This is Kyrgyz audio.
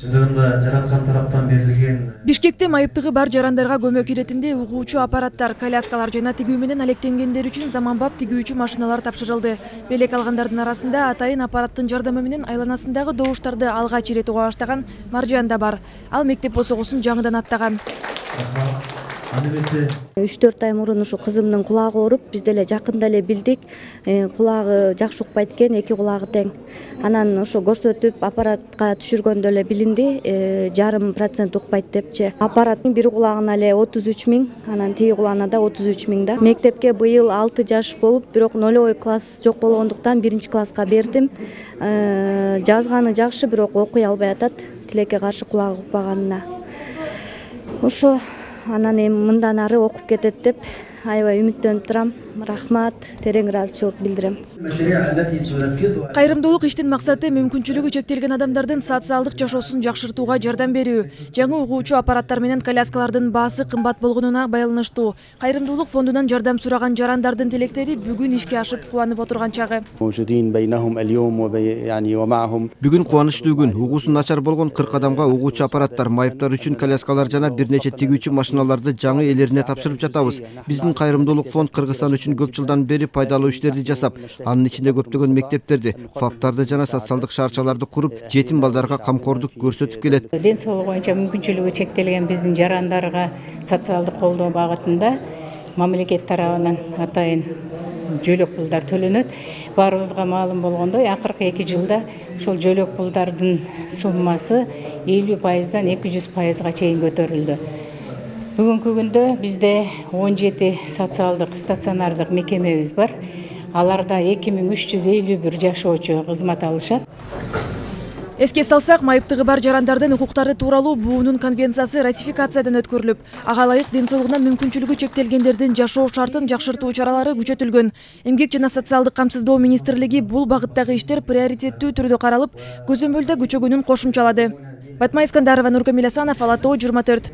Чындыгында жараткан тараптан берилген Бишкекте майыптыгы бар жарандарга көмөк иретинде угуучу аппараттар, коляскалар жана тигүү менен алектенгендер үчүн заманбап тигүүчү машиналар тапшырылды. Белек алгандардын арасында атайын аппараттын жардамы менен айланасындагы добуштарды алгач иретип баштаган Маржан да бар. Ал мектеп босогосун жаңыдан аттаган. 3-4 ай мурун ушу кызымдын кулагы ооруп, биз деле жакында эле билдик. Кулагы жакшы укпайт экен, эки кулагы тең. Анан ошо көрсөтүп, аппаратка түшүргөндө эле билинди, 0,5% укпайт депчи. Аппараттын бир кулагына эле 33 000, анан тиги кулагына да 33 000 да. Мектепке быйыл 6 жаш болуп, бирок 0 класс жок болгондуктан 1-класска бердим. Жазганы жакшы, бирок окуй албай атат, тилекке каршы кулагы укпаганына. Ошо анан эми мындан ары окуп кетет деп аябай үмүттөнүп турам. Рахмат, терең ыраазычылык билдирем. Кайрымдуулук иштин максаты мүмкүнчүлүгү чектелген адамдардын социалдык жашоосун жакшыртууга жардам берүү. Жаңы угуучу аппараттар менен коляскалардын баасы кымбат болгонуна байланыштуу. Кайрымдуулук фондунан жардам сураган жарандардын тилектери бүгүн ишке ашып кубанып отурган чагы. Бүгүн кубанычтуу күн. Угуусу начар болгон 40 адамга угуучу аппараттар, майыптар үчүн коляскалар жана бир нече тигүүчү машиналарды жаңы ээлерине тапшырып жатабыз. Биздин Кайрымдуулук фонд Кыргызстан үчүн көп жылдан бери пайдалуу иштерди жасап, анын ичинде көптөгөн мектептерди, фаптарды жана социалдык шаарчаларды куруп, жетим балдарга камкордук көрсөтүп келет. Ден соолугу боюнча мүмкүнчүлүгү чектелген биздин жарандарга социалдык колдоо багытында мамлекет тарабынан атайын жөлөк пулдар төлөнөт. Баарыбызга маалым болгондой, акыркы 2 жылда ошол жөлөк пулдардын суммасы 50%дан 200%га чейин көтөрүлдү. Бүгүнкү күндө бизде 17 социалдык стационардык мекемебиз бар. Аларда 2351 жашоочу кызмат алышат. Эске салсак, майыптыгы бар жарандардын укуктары тууралуу буунун конвенциясы ратификациядан өткөрүлүп, ага ылайык ден соолугуна мүмкүнчүлүгү чектелгендердин жашоо шартын жакшыртуу чаралары күчөтүлгөн. Эмгек жана социалдык камсыздоо министрлиги бул багыттагы иштер приоритеттүү түрдө каралып, көзөмөлдө күчөгөнүн кошумчалады. Батма Искандарова, Нуркамил Асанов, Ала Тоо 24.